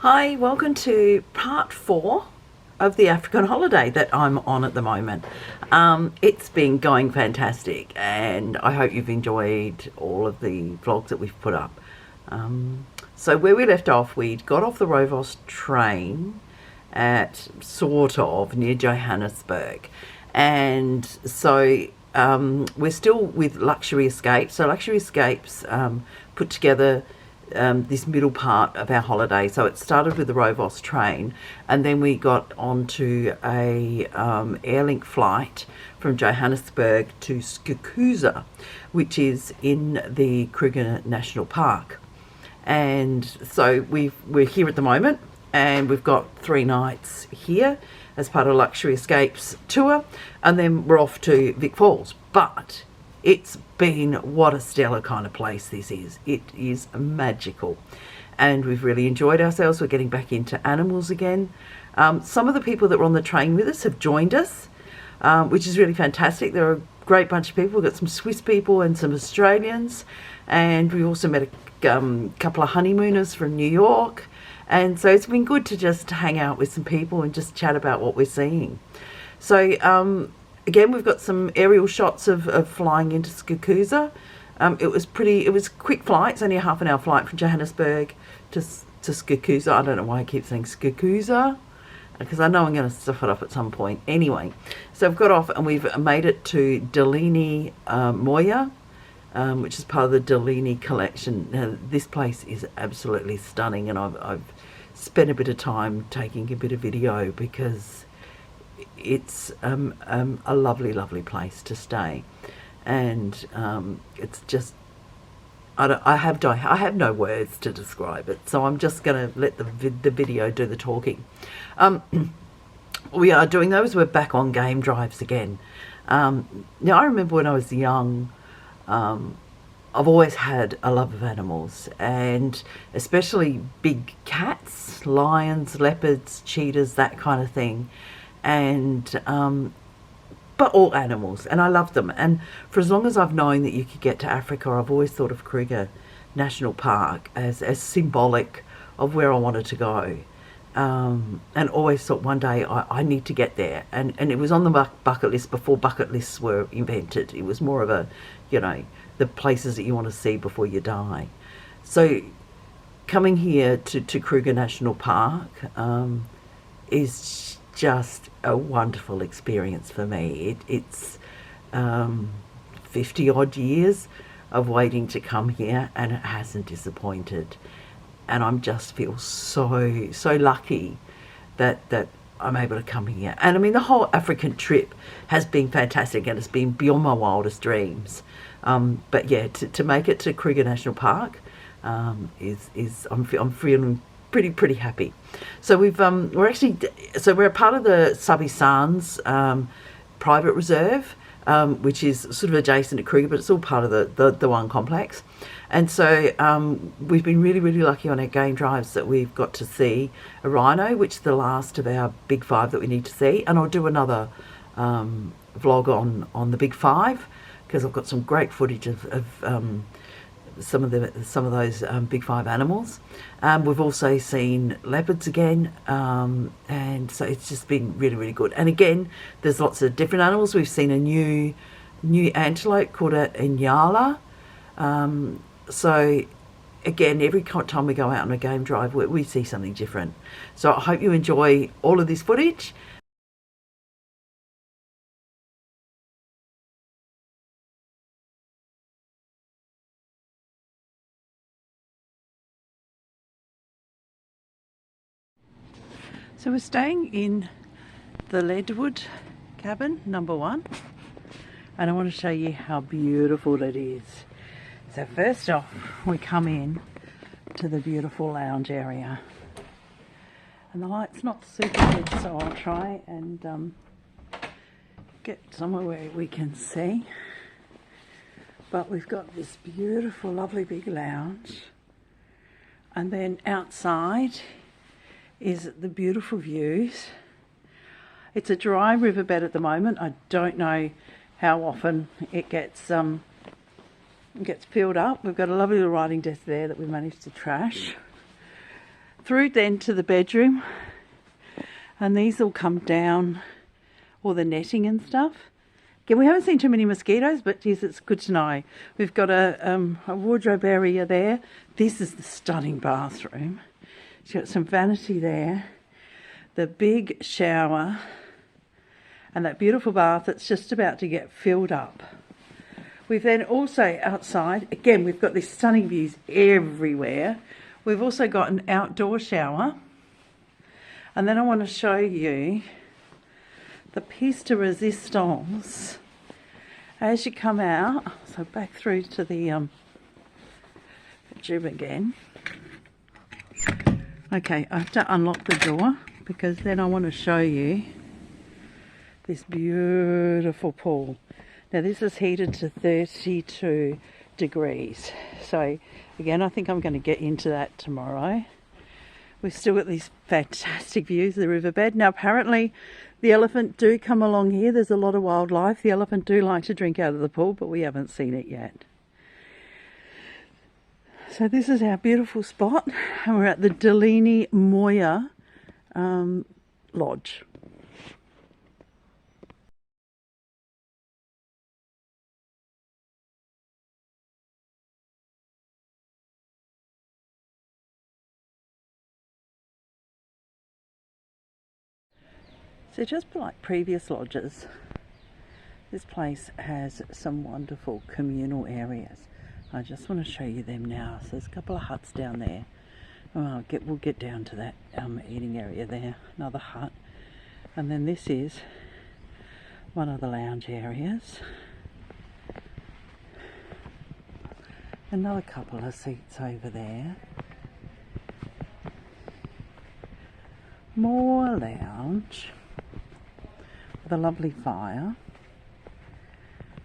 Hi, welcome to part 4 of the African holiday that I'm on at the moment. It's been going fantastic and I hope you've enjoyed all of the vlogs that we've put up. So where we left off, we'd got off the Rovos train at sort of near Johannesburg, and so we're still with Luxury Escapes. So Luxury Escapes put together this middle part of our holiday. So it started with the Rovos train, and then we got onto a airlink flight from Johannesburg to Skukuza, which is in the Kruger National Park. And so we're here at the moment, and we've got 3 nights here as part of Luxury Escapes tour, and then we're off to Vic Falls. But it's been, what a stellar kind of place this is. It is magical, and we've really enjoyed ourselves. We're getting back into animals again. Some of the people that were on the train with us have joined us, which is really fantastic. They're a great bunch of people. We've got some Swiss people and some Australians, and we also met a couple of honeymooners from New York, and so it's been good to just hang out with some people and just chat about what we're seeing. So again, we've got some aerial shots of flying into Skukuza. It was quick flights, only a half an hour flight from Johannesburg to Skukuza. I don't know why I keep saying Skukuza, because I know I'm going to stuff it up at some point. Anyway, so we've got off and we've made it to Delini Moya, which is part of the Delini collection. Now, this place is absolutely stunning, and I've spent a bit of time taking a bit of video because it's a lovely place to stay, and it's just I have no words to describe it, so I'm just going to let the video do the talking. We are doing those. We're back on game drives again. Now, I remember when I was young, I've always had a love of animals, and especially big cats, lions, leopards, cheetahs, that kind of thing. And but all animals, and I love them. And for as long as I've known that you could get to Africa, I've always thought of Kruger National Park as symbolic of where I wanted to go, and always thought one day I need to get there. And it was on the bucket list before bucket lists were invented. It was more of a, the places that you want to see before you die. So coming here to Kruger National Park is just a wonderful experience for me. It's 50 odd years of waiting to come here, and it hasn't disappointed, and I'm just feel so lucky that I'm able to come here. And I mean, the whole African trip has been fantastic, and it's been beyond my wildest dreams. But yeah, to make it to Kruger National Park I'm feeling pretty happy. So we're a part of the Sabi Sands private reserve, which is sort of adjacent to Kruger, but it's all part of the one complex. And so we've been really lucky on our game drives that we've got to see a rhino, which is the last of our big 5 that we need to see. And I'll do another vlog on the big 5, because I've got some great footage of some of those big 5 animals. We've also seen leopards again, and so it's just been really good. And again, there's lots of different animals. We've seen a new antelope called a Inyala. So again, every time we go out on a game drive, we see something different. So I hope you enjoy all of this footage. So we're staying in the Leadwood cabin, number 1, and I want to show you how beautiful it is. So first off, we come in to the beautiful lounge area, and the light's not super good, so I'll try and get somewhere where we can see. But we've got this beautiful, lovely big lounge, and then outside is the beautiful views. It's a dry riverbed at the moment. I don't know how often it gets filled up. We've got a lovely little riding desk there that we managed to trash. through then to the bedroom, and these all come down, all the netting and stuff. Again, we haven't seen too many mosquitoes, but yes, it's good to know. We've got a wardrobe area there. This is the stunning bathroom. It's got some vanity there, the big shower, and that beautiful bath that's just about to get filled up. We've then also outside, again, we've got these stunning views everywhere. We've also got an outdoor shower. And then I want to show you the piece de resistance as you come out. So back through to the bedroom again. Okay, I have to unlock the door because then I want to show you this beautiful pool. Now this is heated to 32 degrees. So again, I think I'm going to get into that tomorrow. We've still got these fantastic views of the riverbed. Now apparently the elephant do come along here. There's a lot of wildlife. The elephant do like to drink out of the pool, but we haven't seen it yet. So this is our beautiful spot, and we're at the Delini Moya Lodge. So just like previous lodges, this place has some wonderful communal areas. I just want to show you them now. So there's a couple of huts down there. Oh, we'll get down to that eating area there, another hut. And then this is one of the lounge areas. Another couple of seats over there. More lounge. With a lovely fire.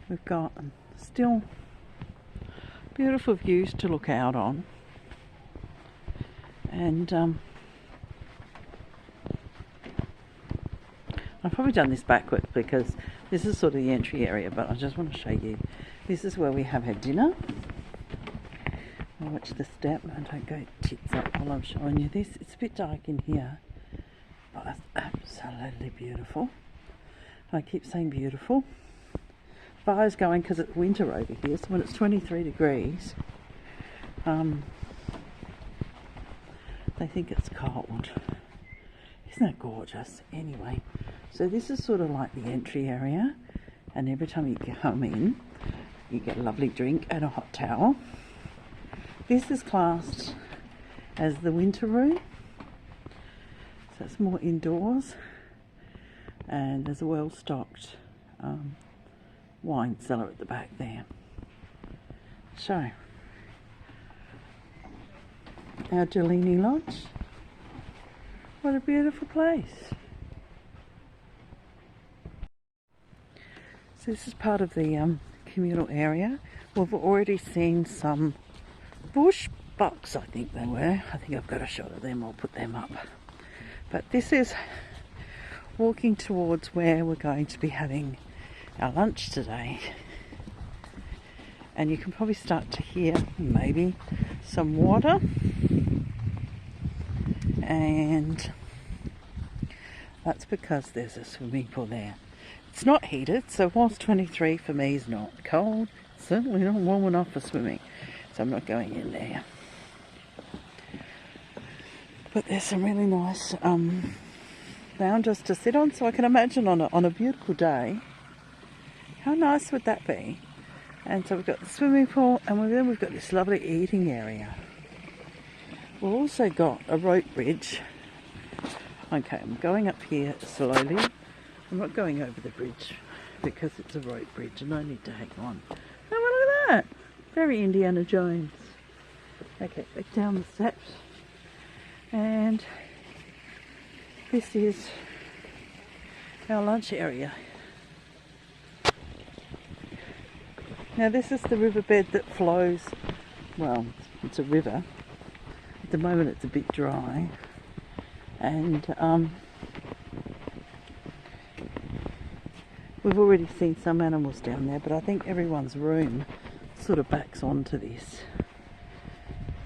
We've got still beautiful views to look out on, and I've probably done this backwards because this is sort of the entry area, but I just want to show you. This is where we have our dinner. I'll watch the step and don't go tits up while I'm showing you this. It's a bit dark in here, but it's absolutely beautiful. I keep saying beautiful. Fire's going because it's winter over here, so when it's 23 degrees, they think it's cold. Isn't that gorgeous? Anyway, so this is sort of like the entry area, and every time you come in, you get a lovely drink and a hot towel. This is classed as the winter room, so it's more indoors. And there's a well-stocked wine cellar at the back there. So, our Delini Lodge. What a beautiful place. So this is part of the communal area. We've already seen some bush bucks, I think they were. I think I've got a shot of them, I'll put them up. But this is walking towards where we're going to be having our lunch today, and you can probably start to hear maybe some water, and that's because there's a swimming pool there. It's not heated, so whilst 23 for me is not cold, it's certainly not warm enough for swimming, so I'm not going in there. But there's some really nice lounges to sit on, so I can imagine on a beautiful day, how nice would that be? And so we've got the swimming pool, and then we've got this lovely eating area. We've also got a rope bridge. Okay, I'm going up here slowly. I'm not going over the bridge because it's a rope bridge and I need to hang on. Oh, well, look at that! Very Indiana Jones. Okay, back down the steps. And this is our lunch area. Now this is the riverbed that flows, well, it's a river. At the moment it's a bit dry. And we've already seen some animals down there, but I think everyone's room sort of backs onto this.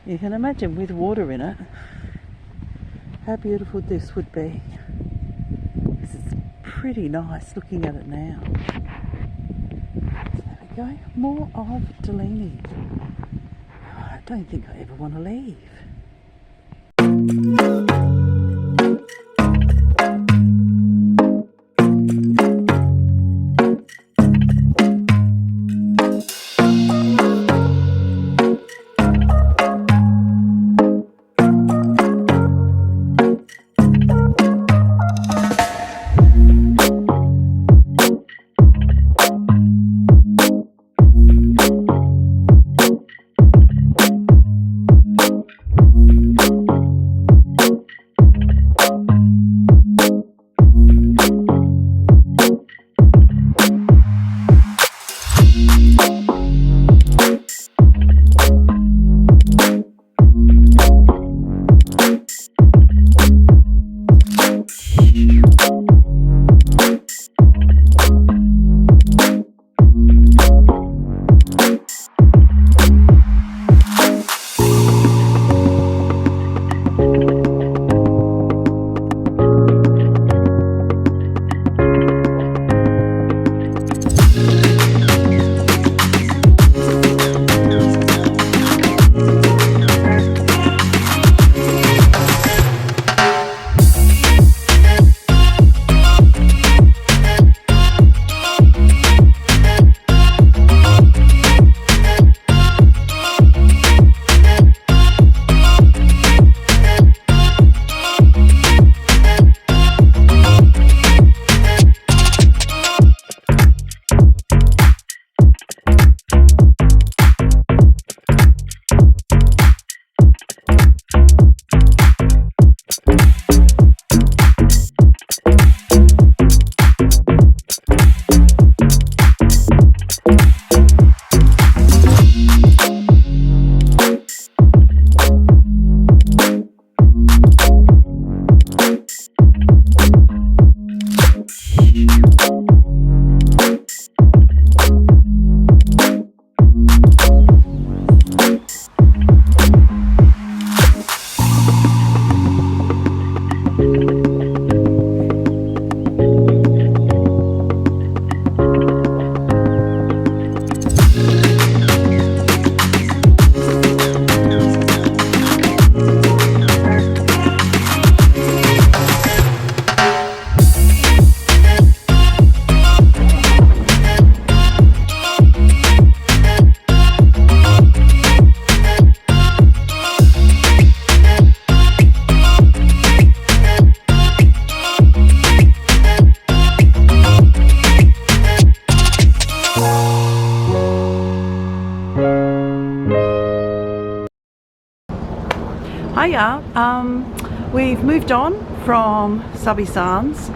You can imagine with water in it, how beautiful this would be. This is pretty nice looking at it now. So there we go, more of Delaney. I don't think I ever want to leave. Hiya, we've moved on from Sabi Sands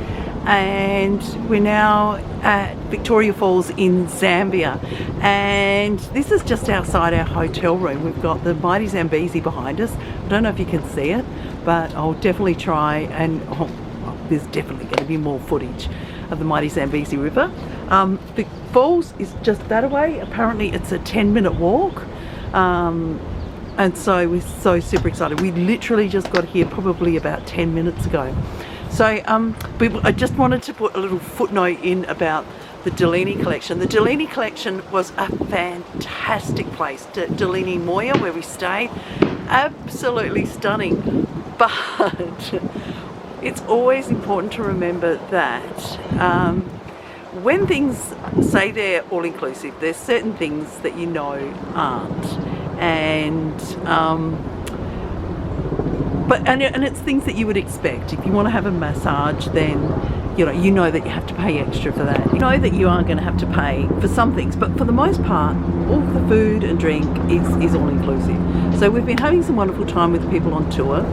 and we're now at Victoria Falls in Zambia, and this is just outside our hotel room. We've got the mighty Zambezi behind us. I don't know if you can see it, but I'll definitely try, and there's definitely going to be more footage of the mighty Zambezi River. The falls is just that away. Apparently it's a 10-minute walk. And so we're so super excited. We literally just got here probably about 10 minutes ago. So I just wanted to put a little footnote in about the Delaney collection. The Delaney collection was a fantastic place. Delaney Moya, where we stayed, absolutely stunning. But it's always important to remember that when things say they're all-inclusive, there's certain things that you know aren't. And it's things that you would expect. If you want to have a massage, then you know that you have to pay extra for that. You know that you are going to have to pay for some things, but for the most part, all the food and drink is all inclusive. So we've been having some wonderful time with the people on tour.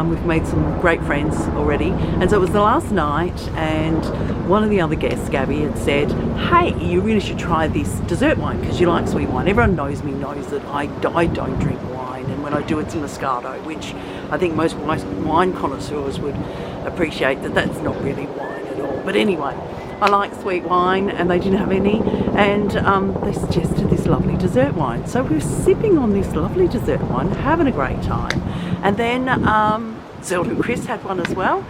We've made some great friends already, and so it was the last night, and one of the other guests, Gabby, had said, hey, you really should try this dessert wine because you like sweet wine. Everyone knows that I don't drink wine, and when I do, it's Moscato, which I think most wine connoisseurs would appreciate that that's not really wine at all. But anyway, I like sweet wine, and they didn't have any, and they suggested this lovely dessert wine. So we're sipping on this lovely dessert wine, having a great time, and then Zelda and Chris had one as well.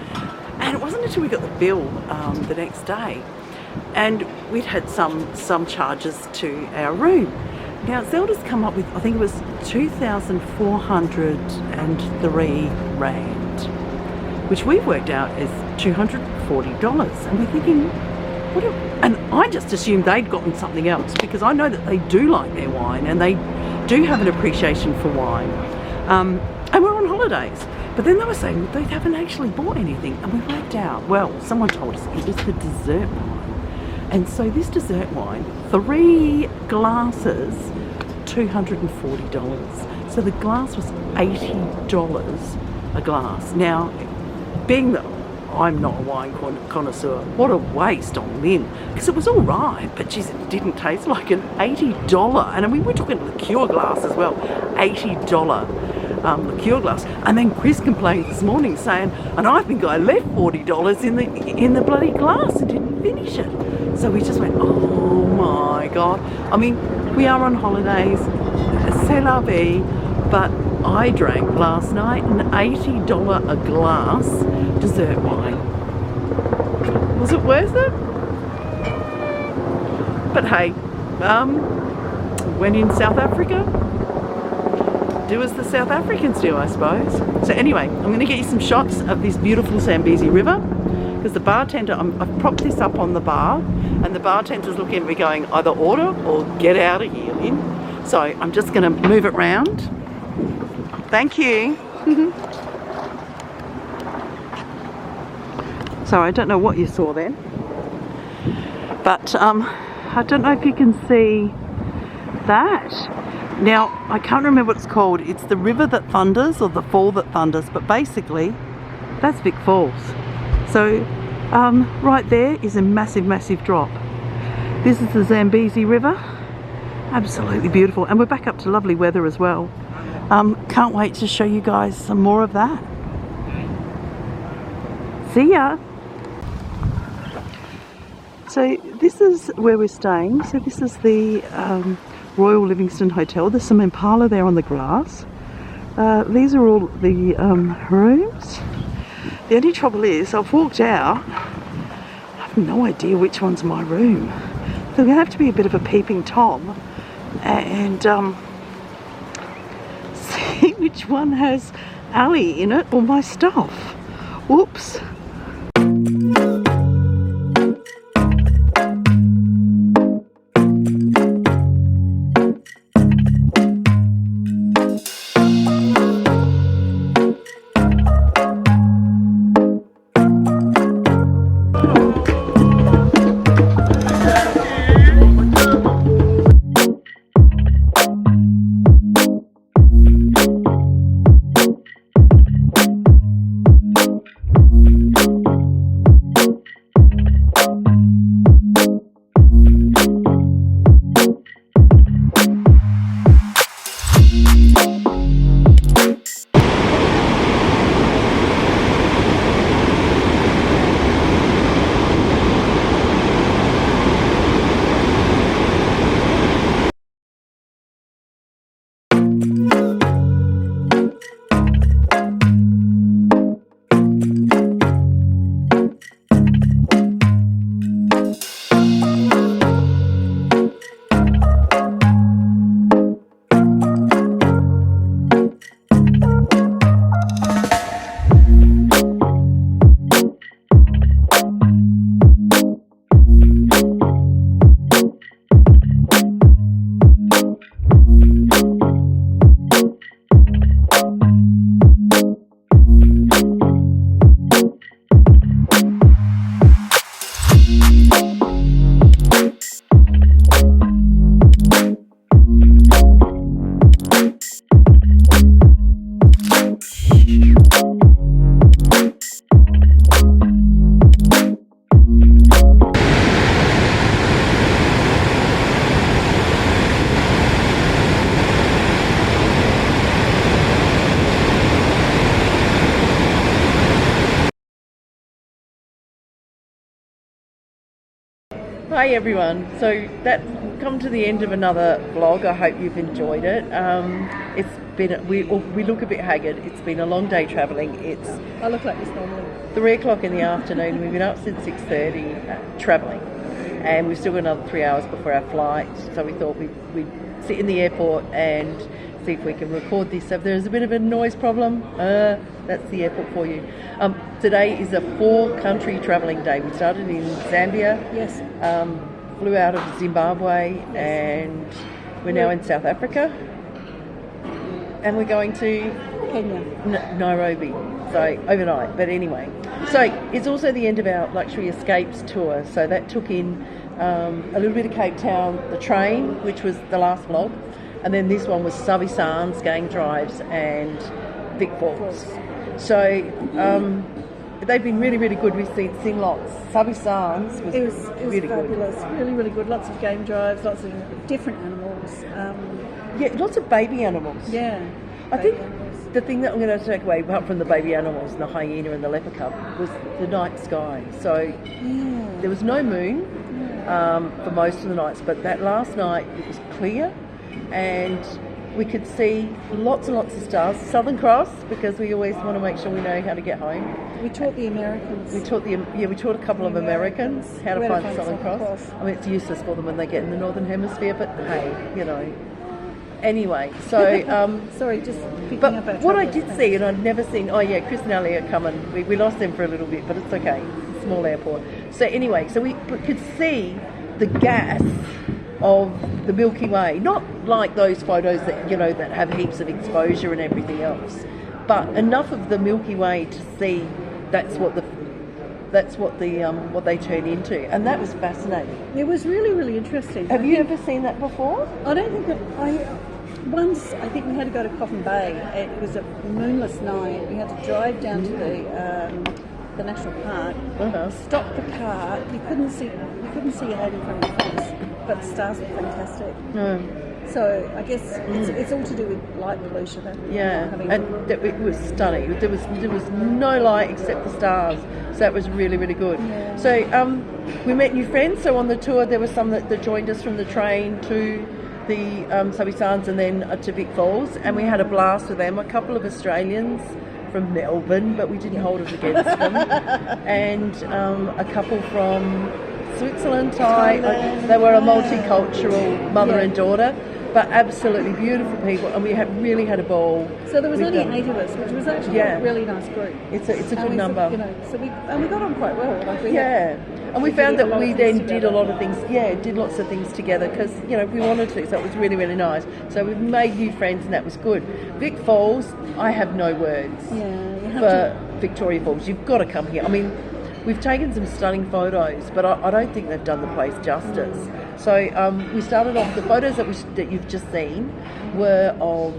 And it wasn't until we got the bill the next day, and we'd had some charges to our room. Now Zelda's come up with, I think it was 2,403 Rand, which we've worked out as $240. And we're thinking, and I just assumed they'd gotten something else, because I know that they do like their wine and they do have an appreciation for wine. And we're on holidays. But then they were saying they haven't actually bought anything, and we worked out, well, someone told us it was the dessert wine. And so this dessert wine, 3 glasses, $240. So the glass was $80 a glass. Now, being that I'm not a wine connoisseur, what a waste on Lynn, because it was all right, but geez, it didn't taste like an $80, and I mean, we're talking liqueur glass as well, $80 liqueur glass. And then Chris complained this morning saying, and I think I left $40 in the bloody glass and didn't finish it. So we just went, oh my God. I mean, we are on holidays, c'est la vie, but I drank last night an $80 a glass dessert wine. Was it worth it? But hey, when in South Africa, do as the South Africans do, I suppose. So anyway, I'm going to get you some shots of this beautiful Zambezi River, because the bartender, I've propped this up on the bar, and the bartender's looking at me going, either order or get out of here, Lynn. So I'm just going to move it round. Thank you. Sorry, I don't know what you saw then, but I don't know if you can see that. Now, I can't remember what it's called. It's the river that thunders, or the fall that thunders, but basically that's Vic Falls. So right there is a massive, massive drop. This is the Zambezi River. Absolutely beautiful, and we're back up to lovely weather as well. Can't wait to show you guys some more of that. See ya. So this is where we're staying. So this is the Royal Livingston Hotel. There's some Impala there on the grass. These are all the rooms. The only trouble is I've walked out. I have no idea which one's my room. So we're going to have to be a bit of a peeping Tom and see which one has Ali in it or my stuff. Whoops. Hi everyone, so that come to the end of another vlog. I hope you've enjoyed it. It's been we look a bit haggard. It's been a long day travelling. It's I look like this normally. 3 o'clock in the afternoon. We've been up since 6:30 travelling, and we've still got another 3 hours before our flight. So we thought we'd sit in the airport and see if we can record this. So if there's a bit of a noise problem, that's the airport for you. Today is a 4-country travelling day. We started in Zambia. Yes. Flew out of Zimbabwe, and we're now in South Africa. And we're going to Kenya. Nairobi, so overnight. But anyway, so it's also the end of our Luxury Escapes tour. So that took in a little bit of Cape Town, the train, which was the last vlog, and then this one was Sabi Sands, gang drives, and Vic Falls. So they've been really, really good. We've seen lots. Sabi Sands was really fabulous. good. Really, really good. Lots of game drives, lots of different animals. Yeah, lots of baby animals. Yeah. I think the thing that I'm going to take away, apart from the baby animals and the hyena and the leopard cub, was the night sky. So there was no moon for most of the nights, but that last night it was clear, and we could see lots and lots of stars. Southern Cross, because we always want to make sure we know how to get home. We taught the Americans. We taught a couple of Americans how to find the Southern Cross. I mean, it's useless for them when they get in the Northern Hemisphere, but hey, you know. Anyway, so sorry, just picking but up our what I did see, and I'd never seen. Oh yeah, Chris and Ali are coming. We lost them for a little bit, but it's okay. It's a small airport. So anyway, so we could see the gas of the Milky Way, not like those photos that that have heaps of exposure and everything else, but enough of the Milky Way to see that's what they turn into, and that was fascinating. It was really, really interesting. Have you ever seen that before? I don't think that once I think we had to go to Coffin Bay. It was a moonless night. We had to drive down to the national park, stop the car. You couldn't see your head in front of your face, but the stars were fantastic. So I guess it's all to do with light pollution. And it was stunning. There was no light except the stars. So that was really, really good. Yeah. So we met new friends. So on the tour there were some that joined us from the train to the Sabi Sands and then to Vic Falls, and we had a blast with them. A couple of Australians from Melbourne, but we didn't hold it against them, and a couple from Switzerland, they were a multicultural mother and daughter, but absolutely beautiful people, and we really had a ball. So there was only 8 of us, which was actually a really nice group. It's a good number. So we got on quite well. And we found that we then did a lot of things. Did lots of things together because we wanted to. So it was really, really nice. So we made new friends, and that was good. Vic Falls, I have no words for Victoria Falls. You've got to come here. I mean, we've taken some stunning photos, but I don't think they've done the place justice. So we started off, the photos that you've just seen were of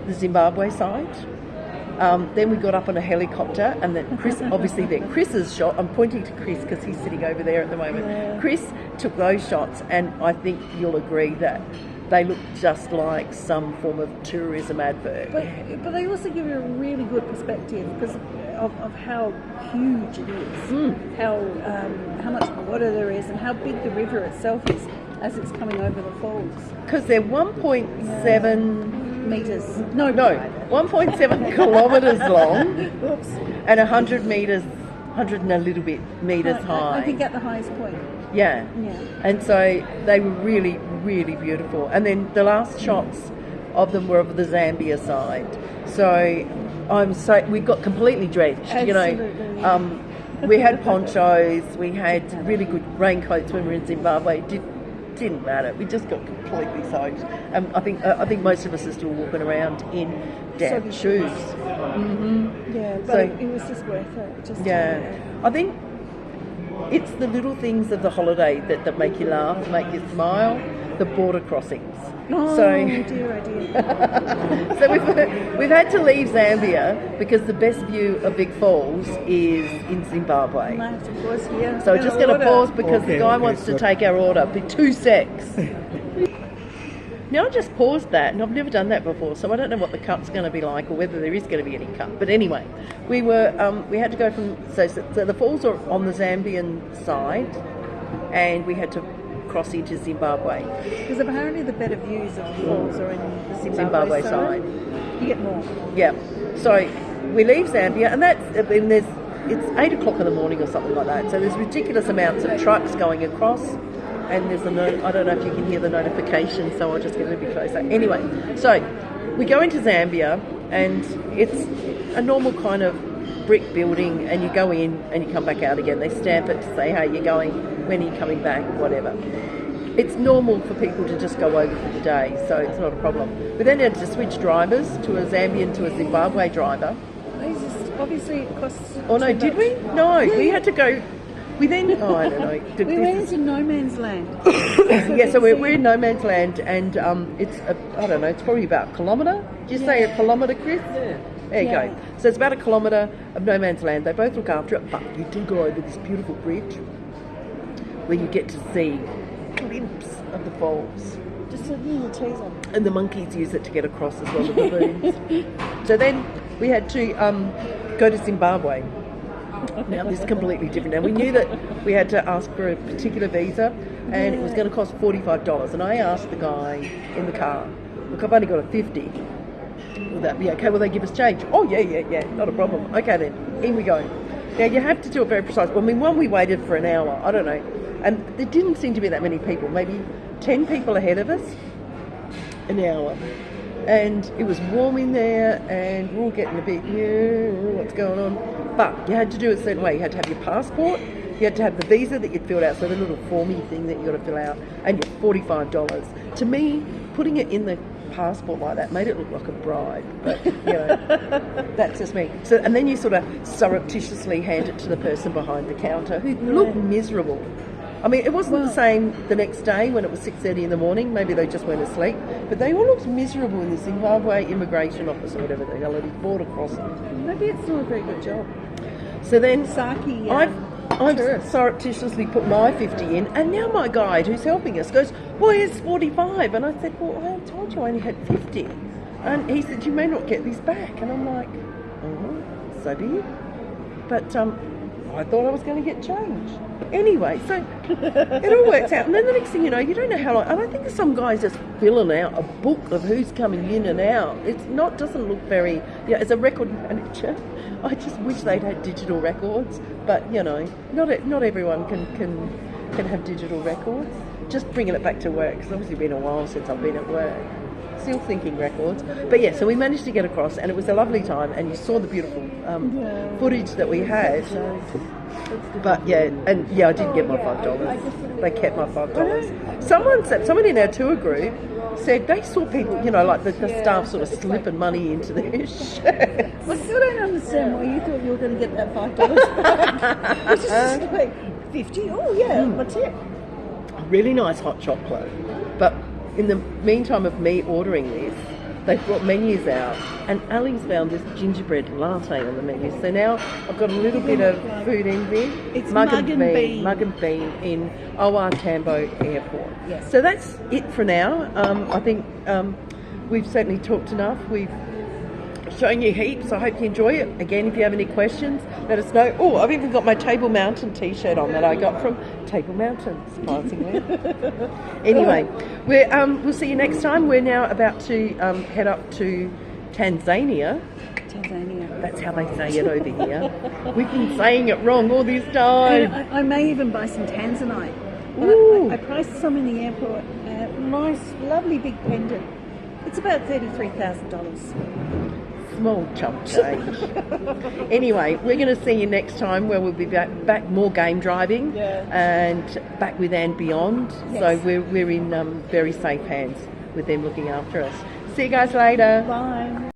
the Zimbabwe side. Then we got up on a helicopter, and then Chris's shot. I'm pointing to Chris because he's sitting over there at the moment. Yeah. Chris took those shots, and I think you'll agree that they look just like some form of tourism advert. But they also give you a really good perspective because of how huge it is, how much water there is, and how big the river itself is as it's coming over the falls. Because they're 1.7 meters. No, 1.7 kilometers long. Oops. And 100 meters, 100 and a little bit meters high. I think at the highest point. Yeah. And so they were really, really beautiful. And then the last shots of them were of the Zambia side. So we got completely drenched. Absolutely. We had ponchos, we had really good raincoats when we were in Zimbabwe. Didn't matter. We just got completely soaked. I think most of us are still walking around in damp shoes. Yeah, but it was just worth it. I think it's the little things of the holiday that make you laugh, make you smile. The border crossings. Oh dear. So we've had to leave Zambia because the best view of Vic Falls is in Zimbabwe. Of course, yeah. So we're just going to pause because the guy wants to take our order. Be 2 secs. Now I just paused that, and I've never done that before, so I don't know what the cut's going to be like or whether there is going to be any cut. But anyway, we had to go from so the falls are on the Zambian side, and we had to across into Zimbabwe. Because apparently the better views of the falls are in the Zimbabwe side. You get more. Yeah. So we leave Zambia, and it's 8 o'clock in the morning or something like that. So there's ridiculous amounts of trucks going across, and there's I don't know if you can hear the notification, so I'll just get a little bit closer. Anyway, so we go into Zambia, and it's a normal kind of brick building, and you go in and you come back out again. They stamp it to say, hey, you're going, when are you coming back, whatever. It's normal for people to just go over for the day, so it's not a problem. We then had to switch drivers to a Zambian to a Zimbabwe driver. Obviously it costs Oh no, did we? No, Yeah, we yeah. had to go. We then, I don't know. We went into no man's land. Yeah, so we're in no man's land, and it's I don't know, it's probably about a kilometre. Did you say a kilometre, Chris? Yeah. There you go. So it's about a kilometre of no man's land. They both look after it, but you do go over this beautiful bridge where you get to see a glimpse of the falls. Just a little teaser. And the monkeys use it to get across as well, the baboons. So then we had to go to Zimbabwe. Now this is completely different. Now we knew that we had to ask for a particular visa, and it was going to cost $45. And I asked the guy in the car, look, I've only got a 50. Will that be okay? Will they give us change? Oh yeah, not a problem. Okay then, in we go. Now you have to do it very precise. I mean, we waited for an hour, I don't know, and there didn't seem to be that many people, maybe 10 people ahead of us, an hour. And it was warm in there, and we're all getting a bit, what's going on? But you had to do it a certain way. You had to have your passport, you had to have the visa that you'd filled out, so the little formy thing that you got to fill out, and your $45. To me, putting it in the passport like that made it look like a bribe, but that's just me. So, and then you sort of surreptitiously hand it to the person behind the counter who looked miserable. I mean, it wasn't the same the next day when it was 6:30 in the morning. Maybe they just went asleep. But they all looked miserable in the Zimbabwe immigration office or whatever the hell it is, border crossing. Maybe it's not a very good job. So then Saki, I've surreptitiously put my 50 in, and now my guide who's helping us goes, well, it's 45. And I said, well, I told you I only had 50. And he said, you may not get these back. And I'm like, oh, so be it. But I thought I was going to get change. Anyway, so it all works out. And then the next thing you know, you don't know how long. And I think some guys just filling out a book of who's coming in and out. It's not, doesn't look very, as a record manager, I just wish they'd had digital records. But, not everyone can have digital records. Just bringing it back to work, because obviously it's been a while since I've been at work. Still thinking records. But yeah, so we managed to get across, and it was a lovely time, and you saw the beautiful footage that we had. But I didn't get my $5. They kept my $5. Someone in our tour group said they saw people, like the staff sort of slipping money into their shirts. I still don't understand why you thought you were going to get that $5 back. Which is just like 50. Oh yeah, what's it? Really nice hot chocolate. But in the meantime of me ordering this, they brought menus out, and Ali's found this gingerbread latte on the menu. So now I've got a little bit of food envy. It's mug and bean. Mug and bean in OR Tambo Airport. Yes. So that's it for now. I think we've certainly talked enough. We've shown you heaps. I hope you enjoy it. Again, if you have any questions, let us know. Oh, I've even got my Table Mountain t-shirt on that I got from Table Mountain, surprisingly. Anyway, we'll see you next time. We're now about to head up to Tanzania. That's how they say it over here. We've been saying it wrong all this time. I may even buy some Tanzanite. I priced some in the airport. Nice, lovely big pendant. It's about $33,000. Small chump change. Anyway, we're going to see you next time, where we'll be back more game driving and back with And Beyond. Yes. So we're in very safe hands with them looking after us. See you guys later. Bye.